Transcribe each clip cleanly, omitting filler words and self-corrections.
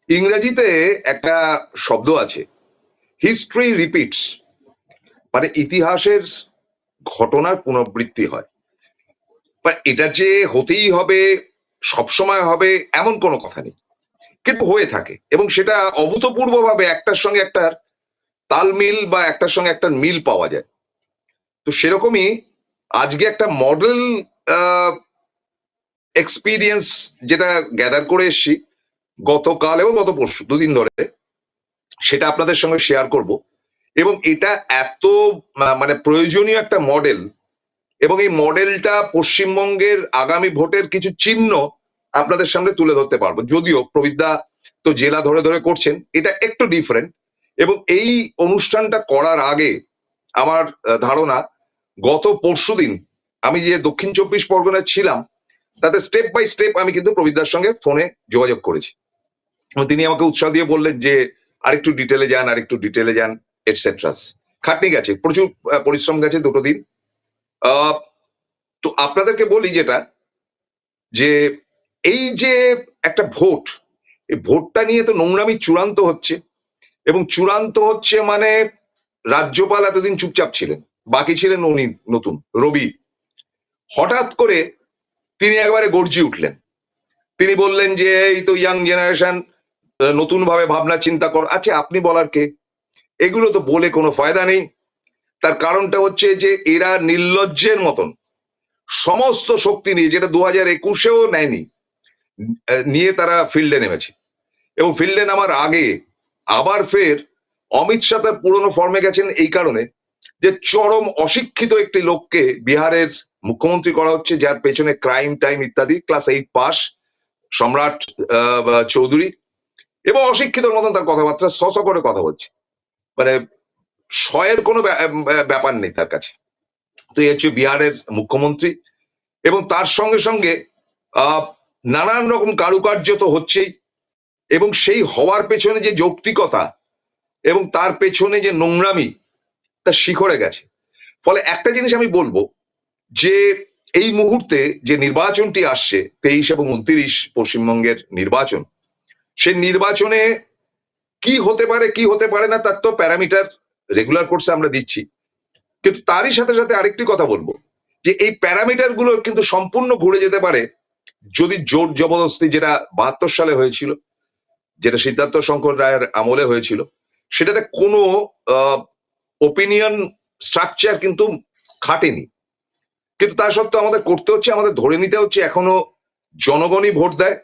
ইংরেজিতে একটা শব্দ আছে, হিস্ট্রি রিপিটস, মানে ইতিহাসের ঘটনার পুনরাবৃত্তি হয়। বা এটা যে হতেই হবে, সবসময় হবে, এমন কোনো কথা নেই, কিন্তু হয়ে থাকে এবং সেটা অভূতপূর্বভাবে একটার সঙ্গে একটার তালমিল বা একটার সঙ্গে একটা মিল পাওয়া যায়। তো সেরকমই আজকে একটা মডেল এক্সপিরিয়েন্স যেটা গ্যাদার করে এসছি গতকাল এবং গত পরশু দুদিন ধরে, সেটা আপনাদের সঙ্গে শেয়ার করব। এবং এটা এত মানে প্রয়োজনীয় একটা মডেল, এবং এই মডেলটা পশ্চিমবঙ্গের আগামী ভোটের কিছু চিহ্ন আপনাদের সামনে তুলে ধরতে পারবো। যদিও প্রবিদ্যা তো জেলা ধরে ধরে করছেন, এটা একটু ডিফারেন্ট। এবং এই অনুষ্ঠানটা করার আগে আমার ধারণা, গত পরশুদিন আমি যে দক্ষিণ চব্বিশ পরগনায় ছিলাম, তাতে স্টেপ বাই স্টেপ আমি কিন্তু প্রবিদ্যার সঙ্গে ফোনে যোগাযোগ করেছি। তিনি আমাকে উৎসাহ দিয়ে বললেন যে আরেকটু ডিটেলে যান, আরেকটু ডিটেলে যান, এটসেট্রা। খাটনি গেছে, প্রচুর পরিশ্রম গেছে দুটো দিন। তো আপনাদেরকে বলি যেটা, যে এই যে একটা ভোট, এই ভোটটা নিয়ে তো নোংরামি চূড়ান্ত হচ্ছে। এবং চূড়ান্ত হচ্ছে মানে রাজ্যপাল এতদিন চুপচাপ ছিলেন, বাকি ছিলেন উনি নতুন রবি। হঠাৎ করে তিনি একবারে গর্জি উঠলেন। তিনি বললেন যে এই তো ইয়াং জেনারেশন নতুন ভাবে ভাবনা চিন্তা কর। আচ্ছা, আপনি বলার কে? এগুলো তো বলে কোনো ফায়দা নেই। তার কারণটা হচ্ছে যে এরা নির্লজ্জের মতন সমস্ত শক্তি নিয়ে, যেটা 2021-এও নেয়নি, নিয়ে তারা ফিল্ডে নেমেছে। এবং ফিল্ডে নামার আগে আবার ফের অমিত শাহ তার পুরনো ফর্মে গেছেন এই কারণে যে চরম অশিক্ষিত একটি লোককে বিহারের মুখ্যমন্ত্রী করা হচ্ছে, যার পেছনে ক্রাইম টাইম ইত্যাদি, ক্লাস 8 পাস, সম্রাট চৌধুরী। এবং অশিক্ষিতর মতন তার কথাবার্তা, করে কথা বলছে, মানে শয়ের কোনো ব্যাপার নেই তার কাছে। তো এই হচ্ছে বিহারের মুখ্যমন্ত্রী। এবং তার সঙ্গে সঙ্গে নানান রকম কারুকার্য তো হচ্ছেই, এবং সেই হওয়ার পেছনে যে যৌক্তিকতা এবং তার পেছনে যে নোংরামি, তা শিখরে গেছে। ফলে একটা জিনিস আমি বলবো, যে এই মুহূর্তে যে নির্বাচনটি আসছে 23 এবং 29 পশ্চিমবঙ্গের নির্বাচন, সেই নির্বাচনে কি হতে পারে কি হতে পারে না তার তো প্যারামিটার রেগুলার কোর্সে আমরা দিচ্ছি। কিন্তু তারই সাথে সাথে আরেকটি কথা বলবো, যে এই প্যারামিটার গুলো কিন্তু সম্পূর্ণ ঘুরে যেতে পারে যদি জোর জবরদস্তি, যেটা 72 সালে হয়েছিল, যেটা সিদ্ধার্থ শঙ্কর রায়ের আমলে হয়েছিল, সেটাতে কোনো ওপিনিয়ন স্ট্রাকচার কিন্তু খাটেনি। কিন্তু তা সত্ত্বেও আমাদের করতে হচ্ছে, আমাদের ধরে নিতে হচ্ছে এখনো জনগণই ভোট দেয়,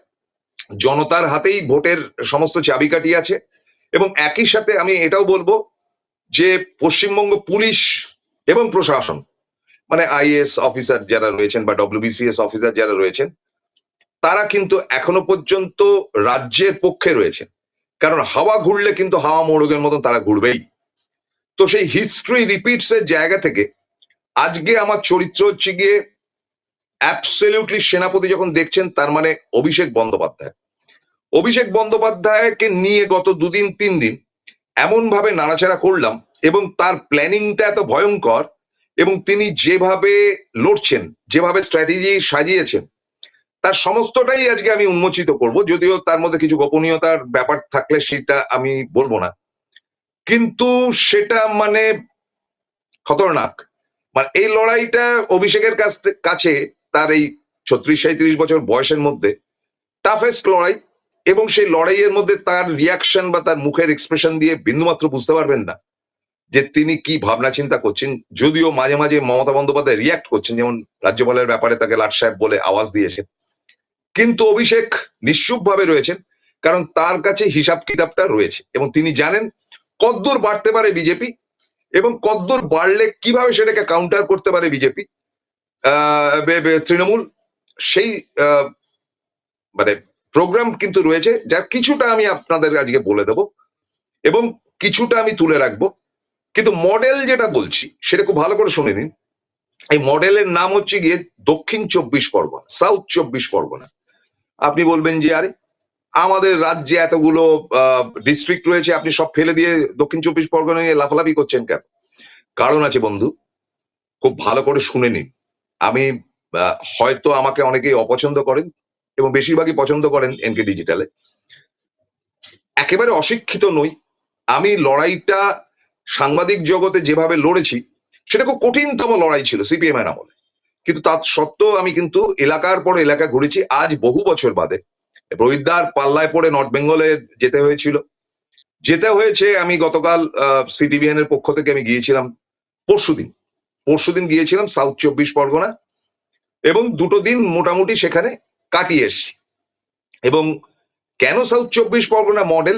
জনতার হাতেই ভোটের সমস্ত চাবিকাঠি আছে। এবং একই সাথে আমি এটাও বলবো যে পশ্চিমবঙ্গ পুলিশ এবং প্রশাসন, মানে আইএএস অফিসার যারা রয়েছেন বা ডব্লিউবিসিএস অফিসার যারা রয়েছেন, তারা কিন্তু এখনো পর্যন্ত রাজ্যের পক্ষে রয়েছেন। কারণ হাওয়া ঘুরলে কিন্তু হাওয়া মোড়কের মতন তারা ঘুরবেই। তো সেই হিস্ট্রি রিপিটস এর জায়গা থেকে আজকে আমার চরিত্র হচ্ছে গিয়ে অ্যাবসলিউটলি সেনাপতি যখন দেখছেন, তার মানে অভিষেক বন্দ্যোপাধ্যায়। অভিষেক বন্দ্যোপাধ্যায়কে নিয়ে গত 2-3 দিন এমন ভাবে নাড়াচাড়া করলাম, এবং তার প্ল্যানিংটা এত ভয়ঙ্কর, এবং তিনি যেভাবে লড়ছেন, যেভাবে স্ট্র্যাটেজি সাজিয়েছেন, তার সমস্তটাই আজকে আমি উন্মোচিত করব। যদিও তার মধ্যে কিছু গোপনীয়তার ব্যাপার থাকলে সেটা আমি বলবো না, কিন্তু সেটা মানে খতরনাক। মানে এই লড়াইটা অভিষেকের কাছে তার এই 36-37 বছর বয়সের মধ্যে টাফেস্ট লড়াই। এবং সেই লড়াইয়ের মধ্যে তার রিয়াকশন বা তার মুখের এক্সপ্রেশন দিয়ে বিন্দুমাত্র বুঝতে পারবেন না যে তিনি কি ভাবনা চিন্তা করছেন। যদিও মাঝে মাঝে মমতা বন্দ্যোপাধ্যায় রিয়াক্ট করছেন, যেমন রাজ্যপালের ব্যাপারে তাকে লাট সাহেব বলে আওয়াজ দিয়েছেন, কিন্তু অভিষেক নিশ্চুপ ভাবে রয়েছেন, কারণ তার কাছে হিসাব কিতাবটা রয়েছে এবং তিনি জানেন কতদূর বাড়তে পারে বিজেপি এবং কতদূর বাড়লে কিভাবে সেটাকে কাউন্টার করতে পারে বিজেপি, তৃণমূল। সেই মানে প্রোগ্রাম কিন্তু রয়েছে, যার কিছুটা আমি আপনাদের আজকে বলে দেব এবং কিছুটা আমি তুলে রাখবো। কিন্তু মডেল যেটা বলছি সেটা খুব ভালো করে শুনে নিন। এই মডেলের নাম হচ্ছে গিয়ে দক্ষিণ 24 পরগনা, সাউথ 24 পরগনা। আপনি বলবেন যে আরে আমাদের রাজ্যে এতগুলো ডিস্ট্রিক্ট রয়েছে, আপনি সব ফেলে দিয়ে দক্ষিণ 24 পরগনা নিয়ে লাফালাফি করছেন কেন? কারণ আছে বন্ধু, খুব ভালো করে শুনে নিন। আমি হয়তো আমাকে অনেকেই অপছন্দ করেন এবং বেশিরভাগই পছন্দ করেন এনকে ডিজিটালে। একেবারে অশিক্ষিত নই। আমি লড়াইটা সাংবাদিক জগতে যেভাবে লড়েছি সেটা খুব কঠিনতম লড়াই ছিল সিপিএম এর আমলে, কিন্তু তার সত্ত্বেও আমি কিন্তু এলাকার পর এলাকা ঘুরেছি। আজ বহু বছর বাদে প্রবীরদার পাল্লায় পড়ে নর্থ বেঙ্গলে যেতে হয়েছিল, যেতে হয়েছে। আমি গতকাল সিটিভিএন এর পক্ষ থেকে আমি গিয়েছিলাম, পরশুদিন গিয়েছিলাম সাউথ 24 পরগনা, এবং 2 দিন মোটামুটি সেখানে কাটিয়ে এসছি। এবং কেন সাউথ 24 পরগনা মডেল,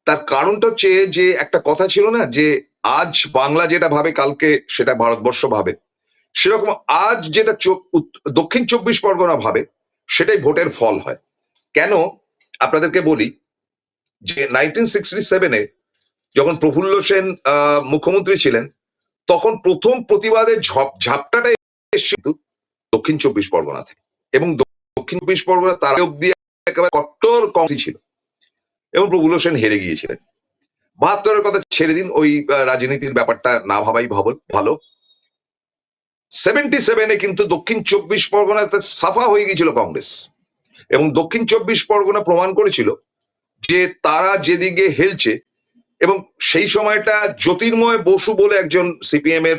তার কারণটা হচ্ছে যে একটা কথা ছিল না যে আজ বাংলা যেটা ভাবে কালকে সেটা ভারতবর্ষ ভাবে, সেরকম আজ যেটা দক্ষিণ 24 পরগনা ভাবে সেটাই ভোটের ফল হয়। কেন আপনাদেরকে বলি যে 1967-এ যখন প্রফুল্ল সেন মুখ্যমন্ত্রী ছিলেন, তখন প্রথম প্রতিবাদের ঝাপটাটা এসেছিল দক্ষিণ 24 পরগনা থেকে, এবং দক্ষিণ 24 পরগনা তার অব্দি একেবারে কট্টর কংগ্রেসী ছিল, এবং প্রফুল্ল সেন হেরে গিয়েছিলেন। 72-এর কথা ছেড়ে দিন, ওই রাজনীতির ব্যাপারটা না ভাবাই ভালো। 77-এ কিন্তু দক্ষিণ 24 পরগনাতে সাফা হয়ে গিয়েছিল কংগ্রেস, এবং দক্ষিণ 24 পরগনা প্রমাণ করেছিল যে তারা যেদিকে হেলছে। এবং সেই সময়টা জ্যোতির্ময় বসু বলে একজন সিপিএম এর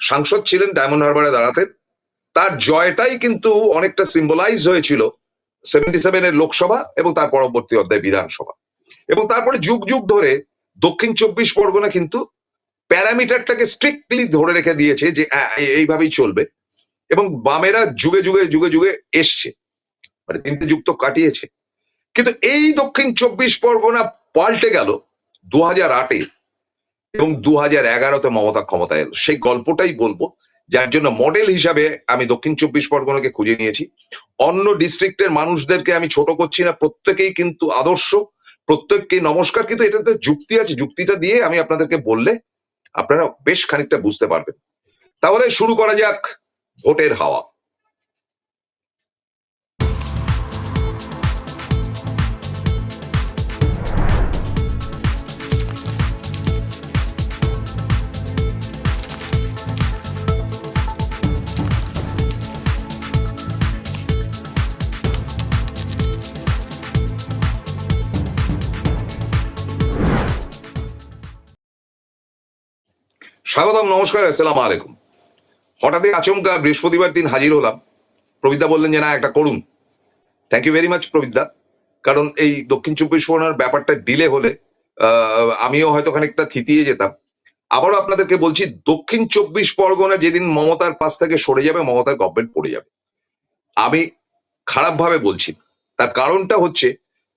সাংসদ ছিলেন, ডায়মন্ড হারবারে দাঁড়াতেন। তার জয়টাই কিন্তু অনেকটা সিম্বলাইজ হয়েছিল 77-এর লোকসভা এবং তার পরবর্তী অধ্যায় বিধানসভা। এবং তারপরে যুগ যুগ ধরে দক্ষিণ 24 পরগনা কিন্তু প্যারামিটারটাকে স্ট্রিক্টলি ধরে রেখে দিয়েছে যে এইভাবেই চলবে, এবং বামেরা যুগে যুগে যুগে যুগে এসছে, মানে 3টে যুগ তো কাটিয়েছে। কিন্তু এই দক্ষিণ 24 পরগনা পাল্টে গেল 2008-এ, এবং 2011-তে মমতা ক্ষমতায় এলো। সেই গল্পটাই বলবো, যার জন্য মডেল হিসাবে আমি দক্ষিণ 24 পরগনাকে খুঁজে নিয়েছি। অন্য ডিস্ট্রিক্টের মানুষদেরকে আমি ছোট করছি না, প্রত্যেকেই কিন্তু আদর্শ, প্রত্যেককেই নমস্কার, কিন্তু এটাতে যুক্তি আছে। যুক্তিটা দিয়ে আমি আপনাদেরকে বললে আপনারা বেশ খানিকটা বুঝতে পারবেন। তাহলে শুরু করা যাক ভোটের হাওয়া। স্বাগতম, নমস্কার, আসসালামু আলাইকুম। হঠাৎই আচমকা বৃহস্পতিবার দিন হাজির হলাম। প্রবিদ্যা বললেন যে না একটা করুন। থ্যাংক ইউ ভেরি মাচ প্রবিদ্যা, কারণ এই দক্ষিণ 24 পরগনার ব্যাপারটা ডিলে হলে আমিও হয়তো খানিকটা থিতিয়ে যেতাম। আবারও আপনাদেরকে বলছি, দক্ষিণ 24 পরগনা যেদিন মমতার পাশ থেকে সরে যাবে, মমতার গভর্নমেন্ট পড়ে যাবে। আমি খারাপ ভাবে বলছি, তার কারণটা হচ্ছে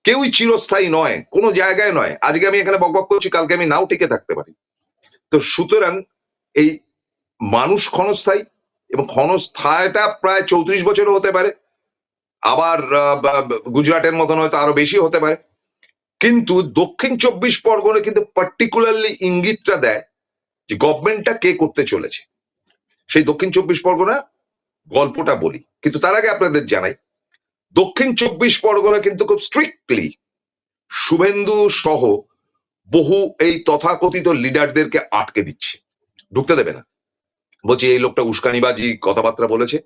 কেউই চিরস্থায়ী নয়, কোনো জায়গায় নয়। আজকে আমি এখানে বকবক করছি, কালকে আমি নাও টিকে থাকতে পারি। তো সুতরাং এই মানুষ ক্ষণস্থায়ী, এবং ক্ষণস্থায়টা প্রায় 34 বছরও হতে পারে, আবার গুজরাটের মতন হয়তো আরো বেশি হতে পারে। কিন্তু দক্ষিণ 24 পরগনা কিন্তু পার্টিকুলারলি ইঙ্গিতটা দেয় যে গভর্নমেন্টটা কে করতে চলেছে। সেই দক্ষিণ 24 পরগনা গল্পটা বলি, কিন্তু তার আগে আপনাদের জানাই দক্ষিণ 24 পরগনা কিন্তু খুব স্ট্রিক্টলি শুভেন্দু সহ বহু এই তথাকথিত লিডারদেরকে আটকে দিচ্ছে, ঢুকতে দেবে না। বলছি এই লোকটা উস্কানিবাজি কথাবার্তা বলেছে।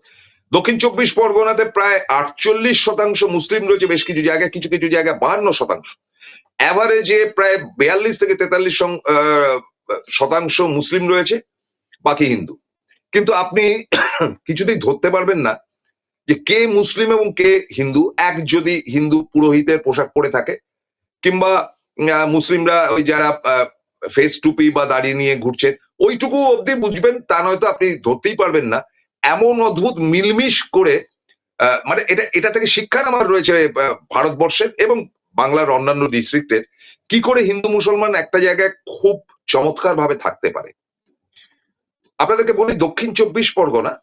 দক্ষিণ 24 পরগনাতে প্রায় 48% মুসলিম রয়েছে, বেশ কিছু জায়গায়, কিছু কিছু জায়গায় 52%। অ্যাভারেজে প্রায় 42 থেকে 43% মুসলিম রয়েছে, বাকি হিন্দু। কিন্তু আপনি কিছুতেই ধরতে পারবেন না যে কে মুসলিম এবং কে হিন্দু। এক যদি হিন্দু পুরোহিতের পোশাক পরে থাকে, কিংবা মুসলিমরা ওই যারা ফেস টুপি বা দাড়ি নিয়ে ঘুরছে, ওইটুকু অব্দি বুঝবেন, তা নয়তো আপনি ধরতেই পারবেন না। এমন অদ্ভুত মিলমিশ করে, মানে এটা থেকে শিক্ষা আমার রয়েছে ভারতবর্ষের এবং বাংলার অন্যান্য ডিস্ট্রিক্টের, কি করে হিন্দু মুসলমান একটা জায়গায় খুব চমৎকার ভাবে থাকতে পারে। আপনাদেরকে বলি, দক্ষিণ 24 পরগনা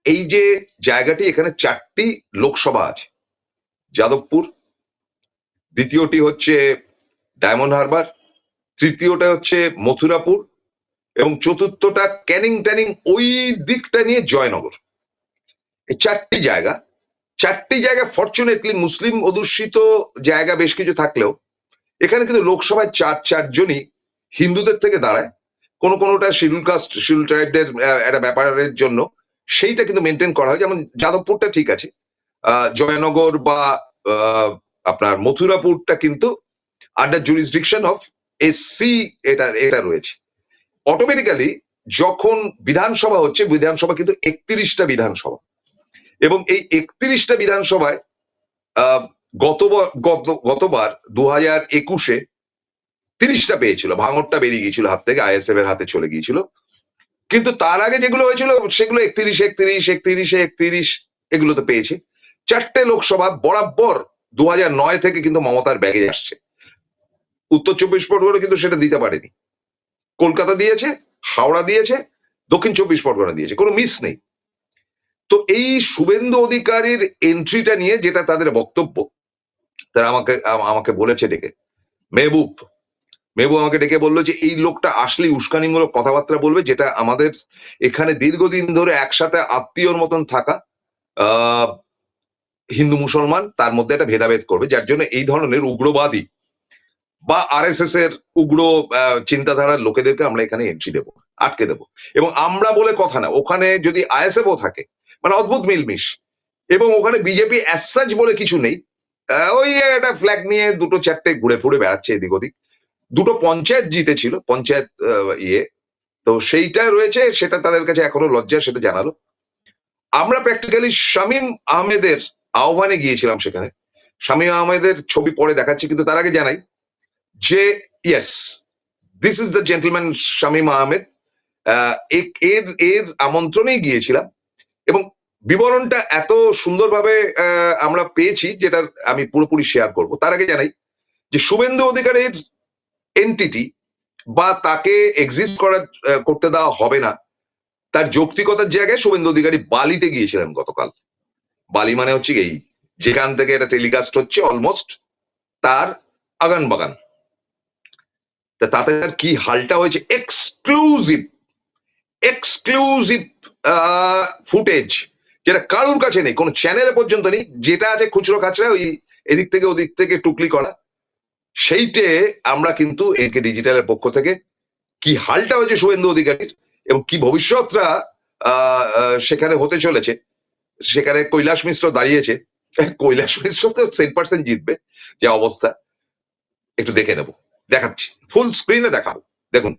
এই যে জায়গাটি, এখানে 4টি লোকসভা আছে। যাদবপুর, দ্বিতীয়টি হচ্ছে ডায়মন্ড হারবার, তৃতীয়টা হচ্ছে মথুরাপুর, এবং চতুর্থটা ক্যানিং ট্যানিং ওই দিকটা নিয়ে জয়নগর। এই 4টি জায়গা ফরচুনেটলি মুসলিম অধ্যুষিত জায়গা বেশ কিছু থাকলেও এখানে কিন্তু লোকসভায় 4জনই হিন্দুদের থেকে দাঁড়ায়। কোনোটা শিডিউল কাস্ট শিডিউল ট্রাইবদের একটা ব্যাপারের জন্য সেইটা কিন্তু মেনটেন করা হয়। যেমন যাদবপুরটা ঠিক আছে, জয়নগর বা আপনার মথুরাপুরটা কিন্তু আন্ডার জুরিসডিকশন অফ এসসি, এটা রয়েছে। অটোমেটিক্যালি যখন বিধানসভা হচ্ছে, বিধানসভা কিন্তু 31টা বিধানসভা, এবং এই 31টা বিধানসভায় গতবার 2021-এ 30টা পেয়েছিল, ভাঙরটা বেরিয়ে গিয়েছিল হাত থেকে, আইএসএফ এর হাতে চলে গিয়েছিল। কিন্তু তার আগে যেগুলো হয়েছিল সেগুলো 31 এগুলোতে পেয়েছে। 4টে লোকসভা বরাবর 2009 থেকে কিন্তু মমতার ব্যাগে আসছে। উত্তর 24 পরগনা কিন্তু সেটা দিতে পারেনি। কলকাতা দিয়েছে, হাওড়া দিয়েছে, দক্ষিণ 24 পরগনা দিয়েছে, কোনো মিস নেই। তো এই শুভেন্দু অধিকারীর এন্ট্রিটা নিয়ে যেটা তাদের বক্তব্য, তারা আমাকে বলেছে ডেকে, মেহবুব আমাকে ডেকে বললো যে এই লোকটা আসলেই উস্কানিমূলক কথাবার্তা বলবে, যেটা আমাদের এখানে দীর্ঘদিন ধরে একসাথে আত্মীয়র মতন থাকা হিন্দু মুসলমান, তার মধ্যে একটা ভেদাভেদ করবে, যার জন্য এই ধরনের উগ্রবাদী বা আরএসএস এর উগ্র চিন্তাধারার লোকেদেরকে আমরা এখানে এন্ট্রি দেবো, আটকে দেবো। এবং আমরা বলে কথা না, ওখানে যদি আইএসএফও থাকে, মানে অদ্ভুত মিলমিশ, এবং ওখানে বিজেপি অ্যাজ বলে কিছু নেই, ওই একটা ফ্ল্যাগ নিয়ে 2-4টে ঘুরে ফুরে বেড়াচ্ছে এদিক ওদিক। 2টো পঞ্চায়েত জিতেছিল, পঞ্চায়েত তো সেইটা রয়েছে, সেটা তাদের কাছে এখনো লজ্জা, সেটা জানালো। আমরা প্র্যাকটিক্যালি শামীম আহমেদের আহ্বানে গিয়েছিলাম সেখানে। শামীম আহমেদের ছবি পরে দেখাচ্ছি, কিন্তু তার আগে জানাই যে yes, this is the gentleman Shamim Ahmed. এর আমন্ত্রণেই গিয়েছিলাম, এবং বিবরণটা এত সুন্দরভাবে আমরা পেয়েছি, যেটা আমি পুরোপুরি শেয়ার করব। তার আগে জানাই যে শুভেন্দু অধিকারীর এন্টিটি বা তাকে এক্সিস্ট করতে দেওয়া হবে না, তার যৌক্তিকতার জায়গায় শুভেন্দু অধিকারী বালিতে গিয়েছিলেন গতকাল। বালি মানে হচ্ছে এই, যেখান থেকে এটা টেলিকাস্ট হচ্ছে অলমোস্ট তার আগান বাগান। তাতে তার কি হালটা হয়েছে, এক্সক্লুসিভ ফুটেজ, যেটা কারোর কাছে নেই, কোন চ্যানেলে পর্যন্ত নেই, যেটা আছে খুচরো খাচরা ওই এদিক থেকে ওদিক থেকে টুকলি করা। সেইটে আমরা কিন্তু এনকে ডিজিটালের পক্ষ থেকে কি হালটা হয়েছে শুভেন্দু অধিকারীর, এবং কি ভবিষ্যৎটা সেখানে হতে চলেছে, সেখানে কৈলাস মিশ্র দাঁড়িয়েছে, কৈলাস মিশ্র তো 100% জিতবে যে অবস্থা, একটু দেখে নেব, দেখাচ্ছি, ফুল স্ক্রিনে দেখাবো, দেখুন।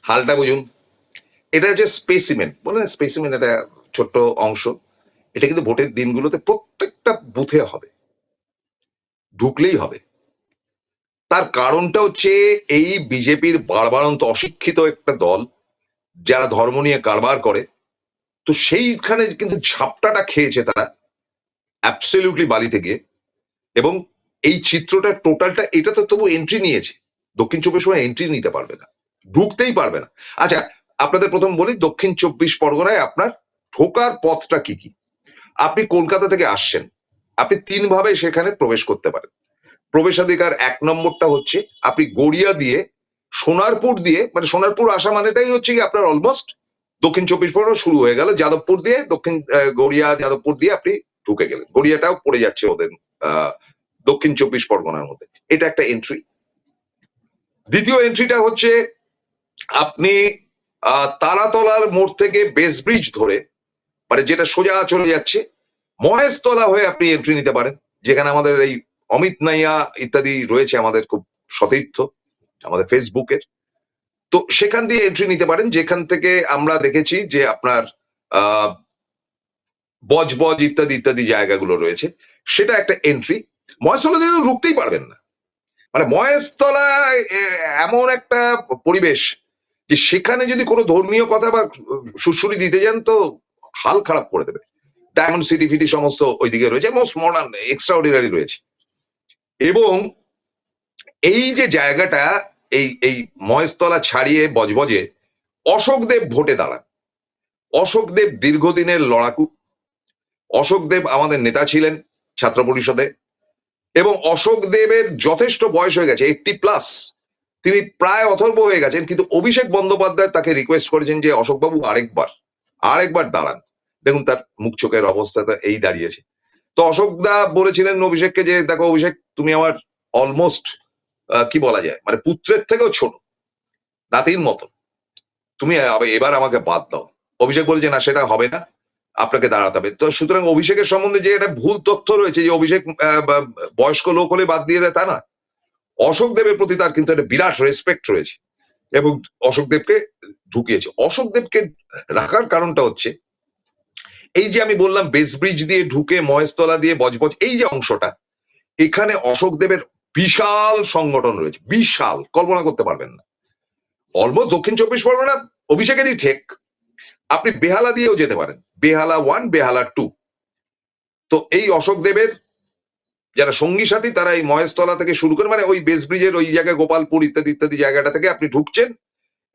হালটা বুঝুন, এটা হচ্ছে স্পেসিমেন, বলে না স্পেসিমেন, এটা ছোট্ট অংশ। এটা কিন্তু ভোটের দিনগুলোতে প্রত্যেকটা বুথে হবে, ঢুকলেই হবে। তার কারণটা হচ্ছে এই বিজেপির বাড়বাড়ন্ত অশিক্ষিত একটা দল, যারা ধর্ম নিয়ে কারবার করে, তো সেইখানে কিন্তু ঝাপটাটা খেয়েছে তারা অ্যাবসলিউটলি বালিতে গিয়ে। এবং এই চিত্রটা টোটালটা, এটা তো তবু এন্ট্রি নিয়েছে, দক্ষিণ 24 পরগনায় এন্ট্রি নিতে পারবে না, ঢুকতেই পারবে না। আচ্ছা, আপনাদের প্রথম বলি, দক্ষিণ 24 পরগনায় আপনার ঢোকার পথটা কি কি। আপনি কলকাতা থেকে আসছেন, আপনি 3 ভাবে সেখানে প্রবেশ করতে পারেন। প্রবেশাধিকার 1 নম্বরটা হচ্ছে আপনি গড়িয়া দিয়ে, সোনারপুর দিয়ে, মানে সোনারপুর আসা মানেটাই হচ্ছে কি আপনার অলমোস্ট দক্ষিণ 24 পরগনা শুরু হয়ে গেল, যাদবপুর দিয়ে, দক্ষিণ গড়িয়া যাদবপুর দিয়ে আপনি ঢুকে গেলেন, গড়িয়াটাও পড়ে যাচ্ছে ওদের দক্ষিণ 24 পরগনার মধ্যে। এটা একটা এন্ট্রি। দ্বিতীয় এন্ট্রিটা হচ্ছে আপনি তারাতলার মোড় থেকে বেস ব্রিজ ধরে, মানে যেটা সোজা চলে যাচ্ছে, মহেশতলা হয়ে আপনি এন্ট্রি নিতে পারেন, যেখানে আমাদের এই অমিত নাইয়া ইত্যাদি রয়েছে, আমাদের খুব সতীর্থ আমাদের ফেসবুকের। তো সেখান দিয়ে এন্ট্রি নিতে পারেন, যেখান থেকে আমরা দেখেছি যে আপনার আহ বজবজ ইত্যাদি ইত্যাদি জায়গাগুলো রয়েছে, সেটা একটা এন্ট্রি। মহেশতলা দিয়ে তো ঢুকতেই পারবেন না। মানে মহেশতলা এমন একটা পরিবেশ যে সেখানে যদি কোনো ধর্মীয় কথা বা সুড়সুড়ি দিতে যান তো হাল খারাপ করে দেবে। ডায়মন্ড সিটি ফিটি সমস্ত ওইদিকে রয়েছে, মোস্ট মডার্ন এক্সট্রা অর্ডিনারি রয়েছে। এবং এই যে জায়গাটা, এই এই মহেশতলা ছাড়িয়ে বজবজে অশোকদেব ভোটে দাঁড়ান। অশোকদেব দীর্ঘদিনের লড়াকু। অশোকদেব আমাদের নেতা ছিলেন ছাত্র পরিষদে, এবং অশোকদেবের যথেষ্ট বয়স হয়ে গেছে, 80+। তিনি প্রায় অথর্ব হয়ে গেছেন, কিন্তু অভিষেক বন্দ্যোপাধ্যায় তাকে রিকোয়েস্ট করেছেন যে অশোকবাবু আরেকবার দাঁড়ান। দেখুন তার মুখ চোখের অবস্থাটা এই দাঁড়িয়েছে। তো অশোকদা বলেছিলেন অভিষেককে যে দেখো অভিষেক, তুমি আমার অলমোস্ট কি বলা যায়, মানে পুত্রের থেকেও ছোট, নাতির মতো, তুমি এবার আমাকে বাদ দাও। অভিষেক বলেছে না, সেটা হবে না, আপনাকে দাঁড়াতে হবে। তো সুতরাং অভিষেকের সম্বন্ধে যে একটা ভুল তথ্য রয়েছে যে অভিষেক বয়স্ক লোক হলে বাদ দিয়ে দেয়, তা না। অশোক দেবের প্রতি তার কিন্তু একটা বিরাট রেসপেক্ট রয়েছে, এবং অশোক দেবকে ঢুকিয়েছে। অশোক দেবকে রাখার কারণটা হচ্ছে এই যে আমি বললাম বেস ব্রিজ দিয়ে ঢুকে মহেশতলা দিয়ে বজবজ, এই যে অংশটা, এখানে অশোক দেবের বিশাল সংগঠন রয়েছে, বিশাল, কল্পনা করতে পারবেন না। অলমোস্ট দক্ষিণ 24 পরগনা অভিষেকেরই ঠেক। আপনি বেহালা দিয়েও যেতে পারেন, বেহালা 1, বেহালা 2। তো এই অশোক দেবের যারা সঙ্গী সাথী তারা এই মহেশতলা থেকে শুরু করে, মানে ওই বেস ব্রিজের ওই জায়গায় গোপালপুর ইত্যাদি ইত্যাদি জায়গাটা থেকে আপনি ঢুকছেন,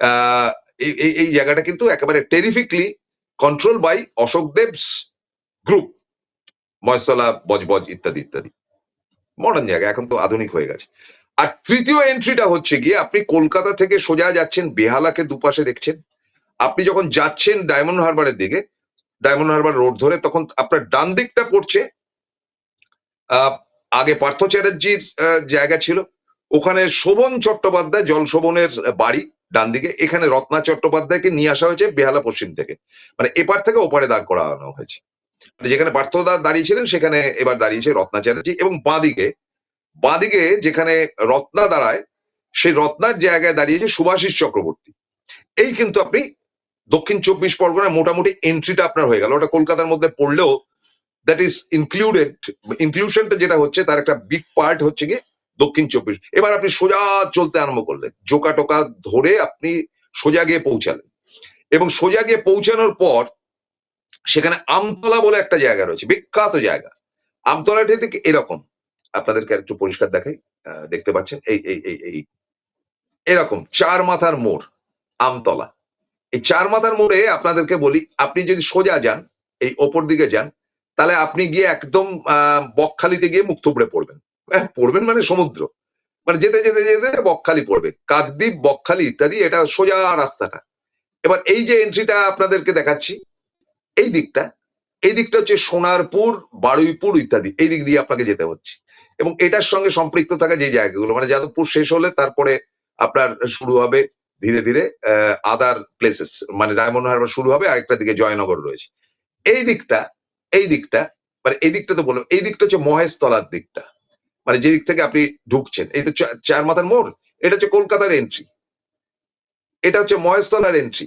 আহ এই জায়গাটা কিন্তু একেবারে টেরিফিকলি কন্ট্রোল বাই অশোক দেবস গ্রুপ। মহেশতলা, বজবজ ইত্যাদি ইত্যাদি মডার্ন জায়গা, এখন তো আধুনিক হয়ে গেছে। আর তৃতীয় এন্ট্রিটা হচ্ছে গিয়ে আপনি কলকাতা থেকে সোজা যাচ্ছেন, বেহালাকে দুপাশে দেখছেন। আপনি যখন যাচ্ছেন ডায়মন্ড হারবারের দিকে, ডায়মন্ড হারবার রোড ধরে, তখন আপনার ডান দিকটা পড়ছে আগে পার্থ চ্যাটার্জির জায়গা ছিল, ওখানে শোভন চট্টোপাধ্যায়, জল শোভনের বাড়ি ডান দিকে। এখানে রত্না চট্টোপাধ্যায়কে নিয়ে আসা হয়েছে বেহালা পশ্চিম থেকে, মানে এপার থেকে ওপারে দাঁড় করানো হয়েছে। যেখানে পার্থদা দাঁড়িয়েছিলেন সেখানে এবার দাঁড়িয়েছে রত্না চ্যাটার্জি। এবং বাঁদিকে যেখানে রত্না দাঁড়ায়, সেই রত্নার জায়গায় দাঁড়িয়েছে সুভাষিস চক্রবর্তী। এই কিন্তু আপনি দক্ষিণ 24 পরগনায় মোটামুটি এন্ট্রিটা আপনার হয়ে গেল। ওটা কলকাতার মধ্যে পড়লেও দ্যাট ইজ ইনক্লুশনটা যেটা হচ্ছে, তার একটা বিগ পার্ট হচ্ছে গিয়ে দক্ষিণ 24। এবার আপনি সোজা চলতে আরম্ভ করলেন, জোকা টোকা ধরে আপনি সোজা গিয়ে পৌঁছালেন, এবং সোজা গিয়ে পৌঁছানোর পর সেখানে আমতলা বলে একটা জায়গা রয়েছে, বিখ্যাত জায়গা। আমতলাটা ঠিক এরকম, আপনাদেরকে একটু পরিষ্কার দেখাই, দেখতে পাচ্ছেন এই এই এই এই এরকম 4 মাথার মোড় আমতলা। এই 4 মাথার মোড়ে আপনাদেরকে বলি, আপনি যদি সোজা যান, এই ওপর দিকে যান, তাহলে আপনি গিয়ে একদম বকখালিতে গিয়ে মুখ থুবড়ে পড়বেন। পড়বেন মানে সমুদ্র, মানে যেতে যেতে যেতে বকখালি পড়বে, কাকদ্বীপ, বকখালি ইত্যাদি, এটা সোজা রাস্তাটা। এবার এই যে এন্ট্রিটা আপনাদেরকে দেখাচ্ছি, এই দিকটা হচ্ছে সোনারপুর, বারুইপুর ইত্যাদি, এই দিক দিয়ে আপনাকে যেতে হচ্ছে। এবং এটার সঙ্গে সম্পৃক্ত থাকা যে জায়গাগুলো, মানে যাদবপুর শেষ হলে তারপরে আপনার শুরু হবে ধীরে ধীরে আদার প্লেসেস, মানে ডায়মন্ড হারবার শুরু হবে, আরেকটা দিকে জয়নগর রয়েছে। এই দিকটা মানে এই দিকটা তো বললাম, এই দিকটা হচ্ছে মহেশতলার দিকটা, মানে যে দিক থেকে আপনি ঢুকছেন। এই তো 4 মাথার মোড়, এটা হচ্ছে কলকাতার এন্ট্রি, এটা হচ্ছে মহেশতলার এন্ট্রি,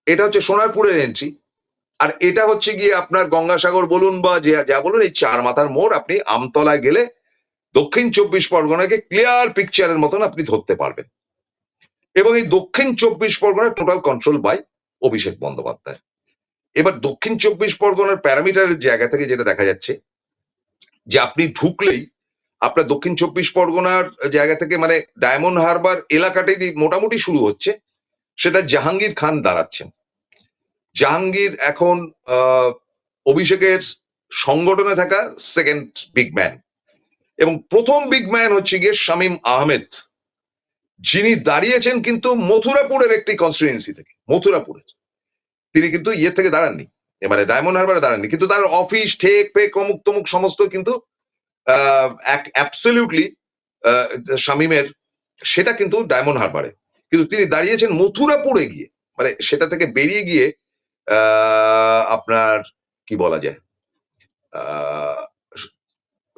এটা হচ্ছে সোনারপুরের এন্ট্রি, আর এটা হচ্ছে গিয়ে আপনার গঙ্গাসাগর বলুন বা যা বলুন, এই 4 মাথার মোড়। আপনি আমতলায় গেলে দক্ষিণ 24 পরগনাকে ক্লিয়ার পিকচারের মতন আপনি ধরতে পারবেন। এবং এই দক্ষিণ 24 Pargana total control by Abhishek Bandyopadhyay. এবার দক্ষিণ 24 পরগনার প্যারামিটারের জায়গা থেকে যেটা দেখা যাচ্ছে, যে আপনি ঢুকলেই আপনার দক্ষিণ 24 পরগনার জায়গা থেকে, মানে ডায়মন্ড হারবার এলাকাটাই মোটামুটি শুরু হচ্ছে, সেটা জাহাঙ্গীর খান দাঁড়াচ্ছেন। জাহাঙ্গীর এখন অভিষেকের সংগঠনে থাকা সেকেন্ড বিগ ম্যান, এবং প্রথম বিগ ম্যান হচ্ছে গিয়ে শামীম আহমেদ, যিনি দাঁড়িয়েছেন কিন্তু মথুরাপুরের একটি কনস্টিটুয়েন্সি থেকে। মথুরাপুরের তিনি কিন্তু ইয়ে থেকে দাঁড়াননি, মানে ডায়মন্ড হারবারে দাঁড়াননি, কিন্তু তার অফিস ঠেক ফেক অমুক তমুক সমস্ত কিন্তু অ্যাবসলিউটলি শামীমের, সেটা কিন্তু ডায়মন্ড হারবারে। কিন্তু তিনি দাঁড়িয়েছেন মথুরাপুরে গিয়ে, মানে সেটা থেকে বেরিয়ে গিয়ে আপনার কি বলা যায়,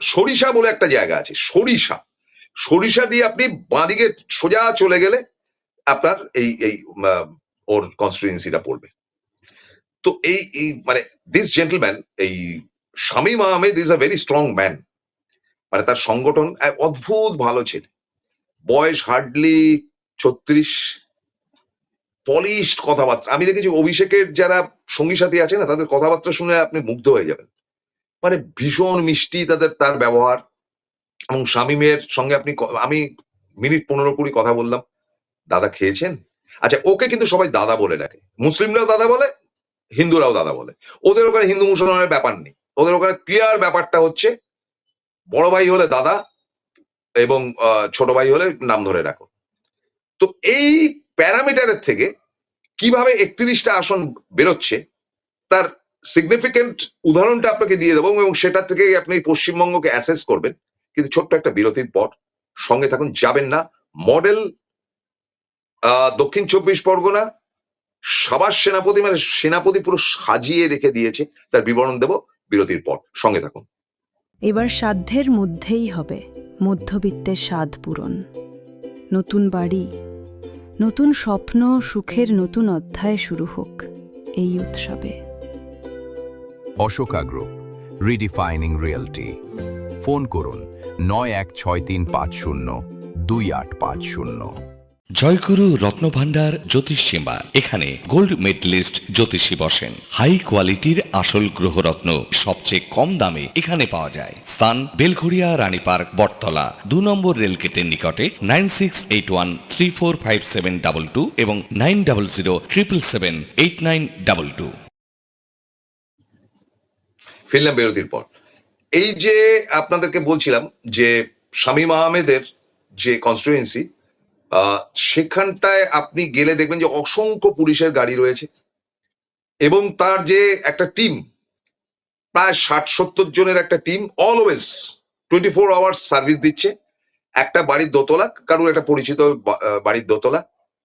সরিষা বলে একটা জায়গা আছে, সরিষা দিয়ে আপনি বাঁদিকে সোজা চলে গেলে আপনার এই এই ওর কনস্টিটুয়েন্সিটা পড়বে। তো এই এই মানে দিস জেন্টলম্যান, এই Shamim Ahmed is a very strong man. মানে তার সংগঠন অদ্ভুত ভালো ছেলে, বয়স হার্ডলি 36, পলিশড কথাবার্তা। আমি দেখেছি অভিষেকের যারা সঙ্গী সাথী আছে না, তাদের কথাবার্তা শুনে আপনি মুগ্ধ হয়ে যাবেন। মানে ভীষণ মিষ্টি তার ব্যবহার। এবং শামীমের সঙ্গে আমি মিনিট 15-20 কথা বললাম। দাদা খেয়েছেন? আচ্ছা, ওকে কিন্তু সবাই দাদা বলে ডাকে। মুসলিমরাও দাদা বলে, হিন্দুরাও দাদা বলে। ওদের ওখানে হিন্দু মুসলমানের ব্যাপার নেই। ওদের ওখানে ক্লিয়ার ব্যাপারটা হচ্ছে বড় ভাই হলে দাদা এবং ছোট ভাই হলে নাম ধরে রাখো। তো এই প্যারামিটারের থেকে কিভাবে 31টা আসন বেরোচ্ছে তার সিগনিফিকেন্ট উদাহরণটা আপনাকে দিয়ে দেবো, এবং সেটা থেকে আপনি পশ্চিমবঙ্গকে অ্যাসেস করবেন। কিন্তু ছোট্ট একটা বিরতির পর সঙ্গে থাকুন, যাবেন না। মডেল দক্ষিণ 24 পরগনা সাবাস সেনাপতি, মানে সেনাপতি পুরো সাজিয়ে রেখে দিয়েছে, তার বিবরণ দেব বিরতির পর। সঙ্গে থাকুন। এবার সাধ্যের মধ্যেই হবে মধ্যবিত্তের স্বাদ পূরণ। নতুন বাড়ি, নতুন স্বপ্ন, সুখের নতুন অধ্যায় শুরু হোক এই উৎসবে। Ashoka group, রিডিফাইনিং realty. ফোন করুন 9163502850। জয়গুরু রত্নভান্ডার জ্যোতিষ সীমা, এখানে গোল্ড মেডেলিস্ট জ্যোতিষী বসেন। হাই কোয়ালিটির আসল গ্রহরত্ন সবচেয়ে কম দামে এখানে পাওয়া যায়। স্থান বেলঘড়িয়া, রানী পার্ক, বটতলা, 2 নম্বর রেলগেটের নিকটে। 9681345722 এবং 9007778922। ফিরলাম বিরতির পর। এই যে আপনাদেরকে বলছিলাম যে শামীম আহমেদের যে কনস্টিটুয়েন্সি, সেখানটায় আপনি গেলে দেখবেন যে অসংখ্য পুলিশের গাড়ি রয়েছে, এবং তার যে একটা টিম, প্রায় 60-70 জনের একটা টিম, অলওয়েজ 24 আওয়ার্স সার্ভিস দিচ্ছে। একটা বাড়ির দোতলা, কারোর একটা পরিচিত বাড়ির দোতলা,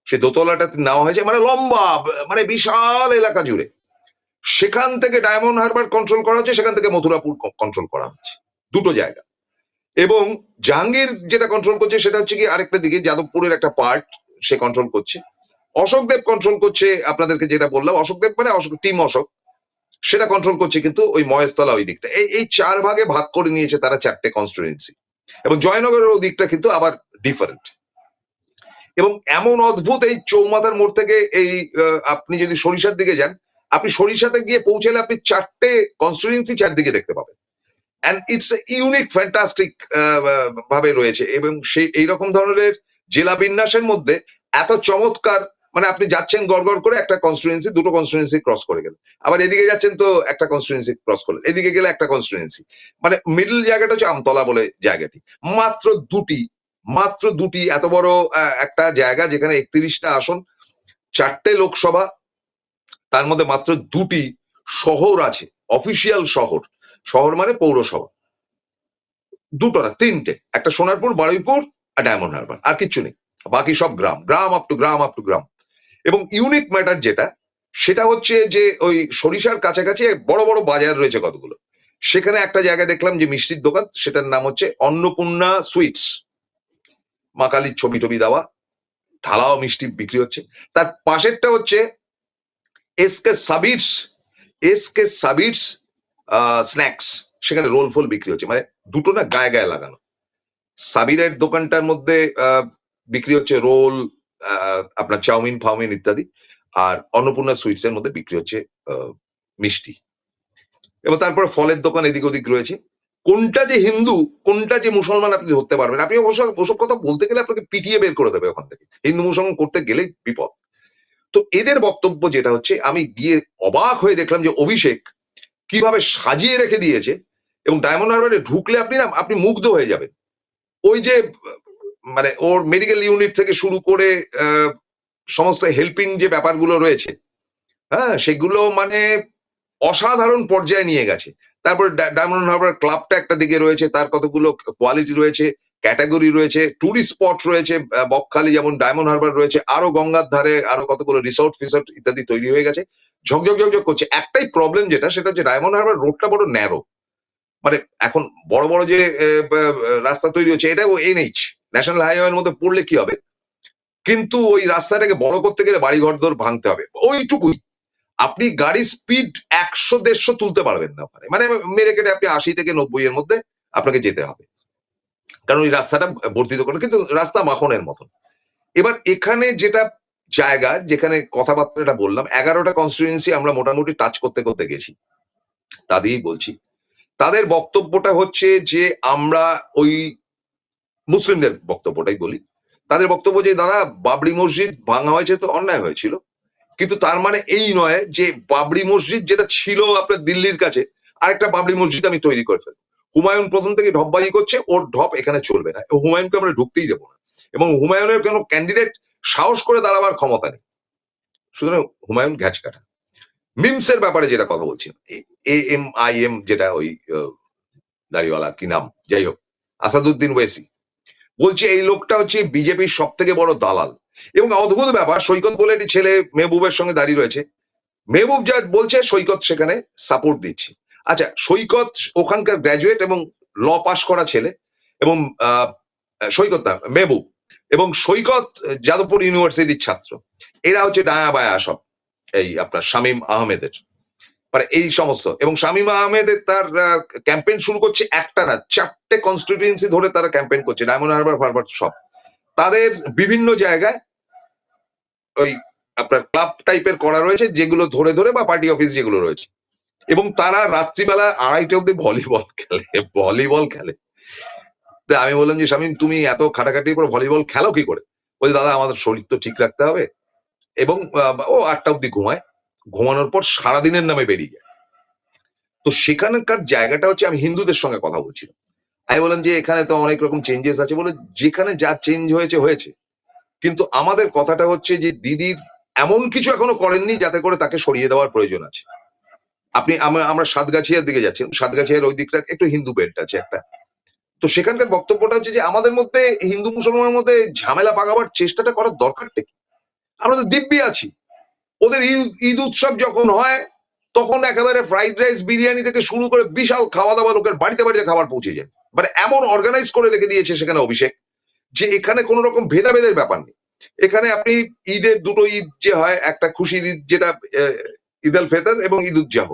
সেই দোতলাটাতে নেওয়া হয়েছে, মানে লম্বা, মানে বিশাল এলাকা জুড়ে। সেখান থেকে ডায়মন্ড হারবার কন্ট্রোল করা হচ্ছে, সেখান থেকে মথুরাপুর কন্ট্রোল করা হচ্ছে, দুটো জায়গা। এবং জাহাঙ্গীর যেটা কন্ট্রোল করছে সেটা হচ্ছে কি আরেকটা দিকে, যাদবপুরের একটা পার্ট সে কন্ট্রোল করছে। অশোকদেব কন্ট্রোল করছে, আপনাদেরকে যেটা বললাম, অশোকদেব মানে টিম অশোক, সেটা কন্ট্রোল করছে কিন্তু ওই মহেশতলা ওই দিকটা। এই 4 ভাগে ভাগ করে নিয়েছে তারা 4টে কনস্টিটুয়েন্সি, এবং জয়নগরের ওই দিকটা কিন্তু আবার ডিফারেন্ট। এবং এমন অদ্ভুত, এই চৌমাথার মোড় থেকে এই আপনি যদি সরিষার দিকে যান, আপনি সরিষাতে গিয়ে পৌঁছালে আপনি 4টে কনস্টিটুয়েন্সি 4 দিকে দেখতে পাবেন। অ্যান্ড ইটস ইউনিক, ফ্যান্টাস্টিক ভাবে রয়েছে। এবং সেই এইরকম ধরনের জেলা বিন্যাসের মধ্যে এত চমৎকার, মানে আপনি যাচ্ছেন গড় করে একটা কনস্টিটুয়েন্সি, দুটো কনস্টিটুয়েন্সি ক্রস করে গেলেন, আবার এদিকে যাচ্ছেন তো একটা কনস্টিটুয়েন্সি ক্রস করলেন, এদিকে গেলে একটা কনস্টিটুয়েন্সি। মানে মিডল জায়গাটা হচ্ছে আমতলা বলে জায়গাটি। মাত্র দুটি এত বড় একটা জায়গা, যেখানে 31টা আসন, 4টে লোকসভা, তার মধ্যে মাত্র 2টি শহর আছে, অফিসিয়াল শহর মানে পৌরসভা, 2টো না 3টে, একটা সোনারপুর, বারুইপুর আর ডায়মন্ড হারবার, আর কিচ্ছু নেই। বাকি সব গ্রাম আপ টু গ্রাম। এবং ইউনিক ম্যাটার যেটা, সেটা হচ্ছে যে ওই সরিষার কাছাকাছি বড় বড় বাজার রয়েছে কতগুলো। সেখানে একটা জায়গায় দেখলাম যে মিষ্টির দোকান, সেটার নাম হচ্ছে অন্নপূর্ণা সুইটস, মা কালীর ছবি টবি দেওয়া, ঢালাও মিষ্টি বিক্রি হচ্ছে। তার পাশেরটা হচ্ছে এসকে সাবিটস স্ন্যাক্স, সেখানে রোল ফোল বিক্রি হচ্ছে, মানে দুটো না গায়ে লাগানো। সাবিরের দোকানটার মধ্যে বিক্রি হচ্ছে রোল, আপনার চাউমিন ফাউমিন ইত্যাদি, আর অন্নপূর্ণা সুইটস এর মধ্যে বিক্রি হচ্ছে মিষ্টি। এবং তারপরে ফলের দোকান এদিক ওদিক রয়েছে। কোনটা যে হিন্দু, কোনটা যে মুসলমান আপনি ধরতে পারবেন। আপনি ওসব কথা বলতে গেলে আপনাকে পিটিয়ে বের করে দেবে ওখান থেকে, হিন্দু মুসলমান করতে গেলে বিপদ। তো এদের বক্তব্য যেটা হচ্ছে, আমি গিয়ে অবাক হয়ে দেখলাম যে অভিষেক কিভাবে সাজিয়ে রেখে দিয়েছে, এবং ডায়মন্ড হারবারে ঢুকলে আপনি মুগ্ধ হয়ে যাবেন। ওই যে মানে ওর মেডিকেল ইউনিট থেকে শুরু করে সমস্ত হেল্পিং যে ব্যাপারগুলো রয়েছে, হ্যাঁ, সেগুলো মানে অসাধারণ পর্যায়ে নিয়ে গেছে। তারপর ডায়মন্ড হারবার ক্লাবটা একটা দিকে রয়েছে, তার কতগুলো কোয়ালিটি রয়েছে, ক্যাটাগরি রয়েছে, টুরিস্ট স্পট রয়েছে, বকখালি যেমন ডায়মন্ড হারবার রয়েছে, আরো গঙ্গার ধারে আরো কতগুলো রিসোর্ট ফিসোর্ট ইত্যাদি তৈরি হয়ে গেছে, ঝকঝক ঝকঝক করছে। একটাই প্রবলেম যেটা, সেটা হচ্ছে ডায়মন্ড হারবার রোডটা বড় ন্যারো। মানে এখন বড় বড় যে রাস্তা তৈরি হচ্ছে, এটাও এনএইচ, ন্যাশনাল হাইওয়ের মধ্যে পড়লে কি হবে, কিন্তু ওই রাস্তাটাকে বড় করতে গেলে বাড়িঘর দর ভাঙতে হবে, ওইটুকুই। আপনি গাড়ির স্পিড 100-150 তুলতে পারবেন না ওখানে, মানে মেরে কেটে আপনি 80 থেকে 90 এর মধ্যে আপনাকে যেতে হবে, কারণ ওই রাস্তাটা বর্ধিত করে, কিন্তু রাস্তা মাখনের মতন। এবার এখানে যেটা জায়গা, যেখানে কথাবার্তাটা বললাম, 11টা কনস্টিটিউয়েন্সি আমরা মোটামুটি টাচ করতে করতে গেছি, তা দিয়েই বলছি। তাদের বক্তব্যটা হচ্ছে যে আমরা ওই মুসলিমদের বক্তব্যটাই বলি, তাদের বক্তব্য যে দাদা বাবরি মসজিদ ভাঙা হয়েছে তো অন্যায় হয়েছিল, কিন্তু তার মানে এই নয় যে বাবরি মসজিদ যেটা ছিল আপনার দিল্লির কাছে, আরেকটা বাবরি মসজিদ আমি তৈরি করে ফেলবো। হুমায়ুন প্রথম থেকে ঢপবাজি করছে, ওর ঢপ এখানে চলবে না, এবং হুমায়ুনকে আমরা ঢুকতেই দেবো না, এবং হুমায়ুনের কোনো ক্যান্ডিডেট সাহস করে দাঁড়াবার ক্ষমতা নেই, সুতরাং হুমায়ুন ঘ্যাচ কাটা। মিমসের ব্যাপারে যেটা কথা বলছি, AMIM যেটা ওই দাড়িওয়ালা কি নাম, যাই হোক, আসাদুদ্দিন ওয়েসি বলছে এই লোকটা হচ্ছে বিজেপির সব থেকে বড় দালাল। এবং অদ্ভুত ব্যাপার, সৈকত বলে একটি ছেলে মেহবুবের সঙ্গে দাঁড়িয়ে রয়েছে, মেহবুব যা বলছে সৈকত সেখানে সাপোর্ট দিচ্ছে। আচ্ছা, সৈকত ওখানকার গ্র্যাজুয়েট এবং ল পাস করা ছেলে, এবং সৈকত না, মেহবুব, এবং সৈকত যাদবপুর ইউনিভার্সিটির ছাত্র। এরা হচ্ছে ডায়া বায়া সব এই আপনার শামীম আহমেদের, মানে এই সমস্ত। এবং শামীম আহমেদের তার ক্যাম্পেইন শুরু করছে একটা না, 4টে কনস্টিটিউয়েন্সি ধরে তারা ক্যাম্পেইন করছে, ডায়মন্ড হারবার ফারবার সব। তাদের বিভিন্ন জায়গায় ওই আপনার ক্লাব টাইপের করা রয়েছে, যেগুলো ধরে ধরে, বা পার্টি অফিস যেগুলো রয়েছে, এবং তারা রাত্রিবেলা 2:30 অব্দি ভলিবল খেলে। তো আমি বললাম যে শামীম, তুমি এত খাটাখাটির পর ভলিবল খেলো কি করে? বলছে দাদা আমাদের শরীর তো ঠিক রাখতে হবে, এবং ও 8টা অব্দি ঘুমায়, ঘুমানোর পর সারাদিনের নামে বেরিয়ে যায়। তো সেখানকার জায়গাটা হচ্ছে, আমি হিন্দুদের সঙ্গে কথা বলছিলাম, আমি বললাম যে এখানে তো অনেক রকম চেঞ্জেস আছে, বলে যেখানে যা চেঞ্জ হয়েছে হয়েছে, কিন্তু আমাদের কথাটা হচ্ছে যে দিদির এমন কিছু এখনো করেননি যাতে করে তাকে সরিয়ে দেওয়ার প্রয়োজন আছে। আপনি আমরা সাতগাছিয়ার দিকে যাচ্ছেন, সাতগাছিয়ার ওই দিকটা একটু হিন্দু বেল্ট আছে একটা, তো সেখানকার বক্তব্যটা হচ্ছে যে আমাদের মধ্যে হিন্দু মুসলমানের মধ্যে ঝামেলা পাকাবার চেষ্টাটা করার দরকারটা কি? আমরা তো দিব্যি আছি। ওদের ঈদ উৎসব যখন হয় তখন একেবারে ফ্রাইড রাইস বিরিয়ানি থেকে শুরু করে বিশাল খাওয়া দাওয়া, লোকের বাড়িতে বাড়িতে খাবার পৌঁছে যায়, মানে এমন অর্গানাইজ করে রেখে দিয়েছে সেখানে অভিষেক, যে এখানে কোন রকম ভেদাভেদের ব্যাপার নেই। এখানে আপনি ঈদের দুটো ঈদ যে হয়, একটা খুশির ঈদ যেটা ঈদ আল ফেতর এবং ঈদ উজ্জাহ,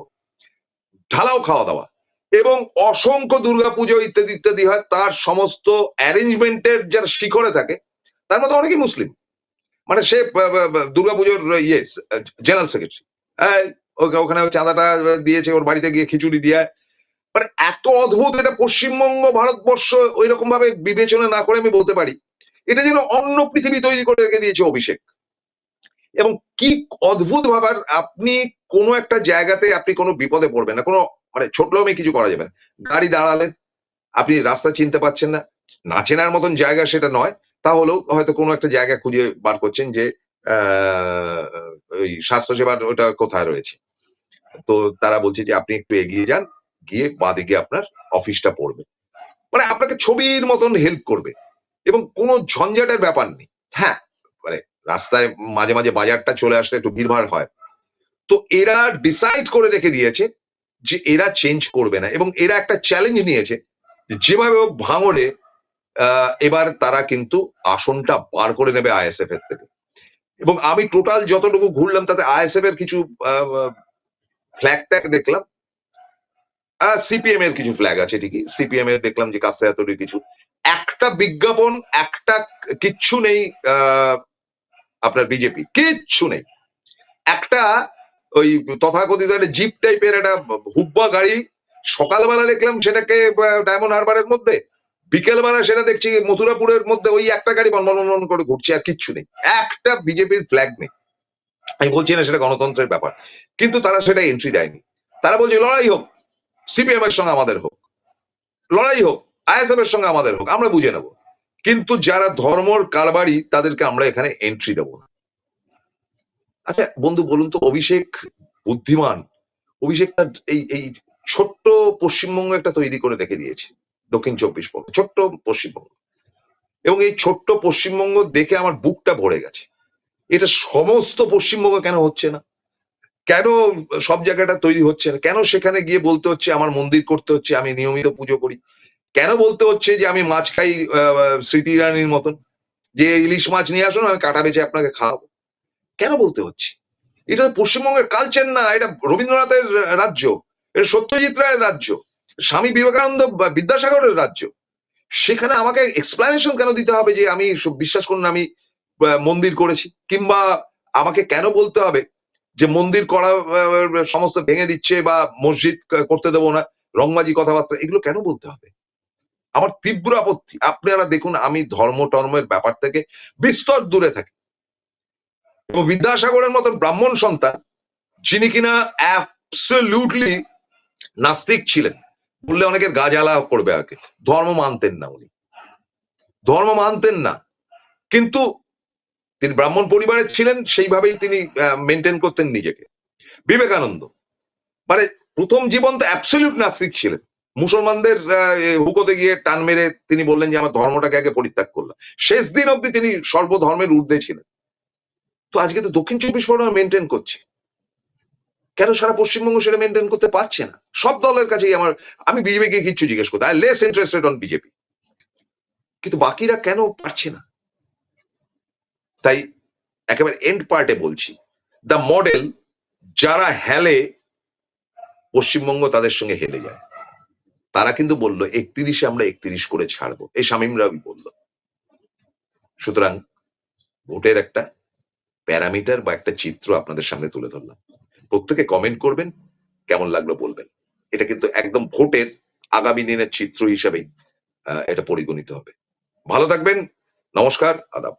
ঢালাও খাওয়া দাওয়া, এবং অসংখ্য দুর্গাপুজো ইত্যাদি ইত্যাদি হয়, তার সমস্ত অ্যারেঞ্জমেন্টের যারা শিখরে থাকে তার মধ্যে অনেকেই মুসলিম, মানে সে দুর্গাপুজোর ইয়ে জেনারেল সেক্রেটারি, ওখানে চাঁদাটা দিয়েছে, ওর বাড়িতে গিয়ে খিচুড়ি দিয়ে, মানে এত অদ্ভুত। এটা পশ্চিমবঙ্গ ভারতবর্ষ ওই রকম ভাবে বিবেচনা না করে আমি বলতে পারি এটা যেন অন্য পৃথিবী তৈরি করে রেখে দিয়েছে অভিষেক। এবং কি অদ্ভুত ভাবার, আপনি কোনো একটা জায়গাতে আপনি কোনো বিপদে পড়বেন না, কোনো মানে ছোটলামে কিছু করা যাবে না, গাড়ি দাঁড়ালেন, আপনি রাস্তা চিনতে পারছেন না, না চেনার মতন জায়গা সেটা নয়, তাহলেও হয়তো কোনো একটা জায়গা খুঁজে বার করছেন যে ওই স্বাস্থ্যসেবার ওটা কোথায় রয়েছে, তো তারা বলছে যে আপনি একটু এগিয়ে যান, গিয়ে বাঁদিকে আপনার অফিসটা পড়বে, মানে আপনাকে ছবির মতন হেল্প করবে, এবং কোনো ঝঞ্ঝাটের ব্যাপার নেই। হ্যাঁ, মানে রাস্তায় মাঝে মাঝে বাজারটা চলে আসলে একটু ভিড়ভাড় হয়, তো এরা ডিসাইড করে রেখে দিয়েছে যে এরা চেঞ্জ করবে না, এবং এরা একটা চ্যালেঞ্জ নিয়েছে যেভাবে হোক ভাঙড়ে এবার তারা কিন্তু আসনটা বার করে নেবে আইএসএফ এর থেকে। এবং আমি টোটাল যতটুকু ঘুরলাম তাতে আইএসএফ এর কিছু ফ্ল্যাগ ট্যাগ দেখলাম, সিপিএম এর কিছু ফ্ল্যাগ আছে ঠিকই, সিপিএম এর দেখলাম যে কাছে এতটি কিছু, একটা বিজ্ঞাপন একটা কিচ্ছু নেই আপনার বিজেপি, কিচ্ছু নেই। একটা ওই তথাকথিত একটা জিপ টাইপের একটা হুব্বা গাড়ি, সকালবেলা দেখলাম সেটাকে ডায়মন্ড হারবারের মধ্যে, বিকেলবেলা সেটা দেখছি মথুরাপুরের মধ্যে ওই একটা গাড়ি বনবন করে ঘুরছে, আর কিচ্ছু নেই, একটা বিজেপির ফ্ল্যাগ নেই। আমি বলছি না সেটা গণতন্ত্রের ব্যাপার, কিন্তু তারা সেটা এন্ট্রি দেয়নি। তারা বলছে লড়াই হোক, সিপিএম এর সঙ্গে আমাদের হোক, লড়াই হোক আইএসএফ এর সঙ্গে আমাদের হোক, আমরা বুঝে নেব, কিন্তু যারা ধর্মর কারবারি তাদেরকে আমরা এখানে এন্ট্রি দেবো না। আচ্ছা বন্ধু বলুন তো, অভিষেক বুদ্ধিমান, অভিষেক এই এই ছোট্ট পশ্চিমবঙ্গ একটা তৈরি করে রেখে দিয়েছে, দক্ষিণ 24 পরগনা, ছোট্ট পশ্চিমবঙ্গ, এবং এই ছোট্ট পশ্চিমবঙ্গ দেখে আমার বুকটা ভরে গেছে। এটা সমস্ত পশ্চিমবঙ্গ কেন হচ্ছে না? কেন সব জায়গাটা তৈরি হচ্ছে না? কেন সেখানে গিয়ে বলতে হচ্ছে আমার মন্দির করতে হচ্ছে, আমি নিয়মিত পুজো করি? কেন বলতে হচ্ছে যে আমি মাছ খাই স্মৃতি ইরানির মতন, যে ইলিশ মাছ নিয়ে আসুন আমি কাটা বেচে আপনাকে খাওয়াবো? কেন বলতে হচ্ছে? এটা তো পশ্চিমবঙ্গের কালচার না, এটা রবীন্দ্রনাথের রাজ্য, এটা সত্যজিৎ রায়ের রাজ্য, স্বামী বিবেকানন্দ বা বিদ্যাসাগরের রাজ্য। সেখানে আমাকে এক্সপ্লানেশন কেন দিতে হবে যে আমি বিশ্বাস করুন আমি মন্দির করেছি, কিংবা আমাকে কেন বলতে হবে যে মন্দির করা সমস্ত ভেঙে দিচ্ছে বা মসজিদ করতে দেবো না, রংবাজি কথাবার্তা, এগুলো কেন বলতে হবে? আমার তীব্র আপত্তি। আপনারা দেখুন আমি ধর্ম টর্মের ব্যাপার থেকে বিস্তর দূরে থাকি, এবং বিদ্যাসাগরের মতন ব্রাহ্মণ সন্তান যিনি কিনা অ্যাবসলিউটলি নাস্তিক ছিলেন, বললে অনেকের গা জ্বালা করবে, আগে ধর্ম মানতেন না, উনি ধর্ম মানতেন না, কিন্তু তিনি ব্রাহ্মণ পরিবারের ছিলেন, সেইভাবেই তিনি মেনটেন করতেন নিজেকে। বিবেকানন্দ মানে প্রথম জীবন তো অ্যাবসলিউট নাস্তিক ছিলেন, মুসলমানদের হুকোতে গিয়ে টান মেরে তিনি বললেন যে আমার ধর্মটাকে আগে পরিত্যাগ করলাম, শেষ দিন অব্দি তিনি সর্বধর্মের ঊর্ধ্বে ছিলেন। তো আজকে তো দক্ষিণ চব্বিশ পরগনা মেনটেন করছে, কেন সারা পশ্চিমবঙ্গ সেটা মেনটেন করতে পারছে না? সব দলের কাছেই আমি বিজেপিকে কিচ্ছু জিজ্ঞেস করতে, I less interested on BJP, কিন্তু বাকিরা কেন পারছে না? তাই একেবারে এন্ড পার্টে বলছি, দ্য মডেল, যারা হেলে পশ্চিমবঙ্গ তাদের সঙ্গে হেলে যায়, তারা কিন্তু বললো 31-এ আমরা 31 করে ছাড়বো, এই শামীম রাবি বলল। সুতরাং ভোটের একটা প্যারামিটার বা একটা চিত্র আপনাদের সামনে তুলে ধরলাম। প্রত্যেকে কমেন্ট করবেন, কেমন লাগলো বলবেন। এটা কিন্তু একদম ভোটের আগামী দিনের চিত্র হিসাবেই এটা পরিগণিত হবে। ভালো থাকবেন, নমস্কার, আদাব।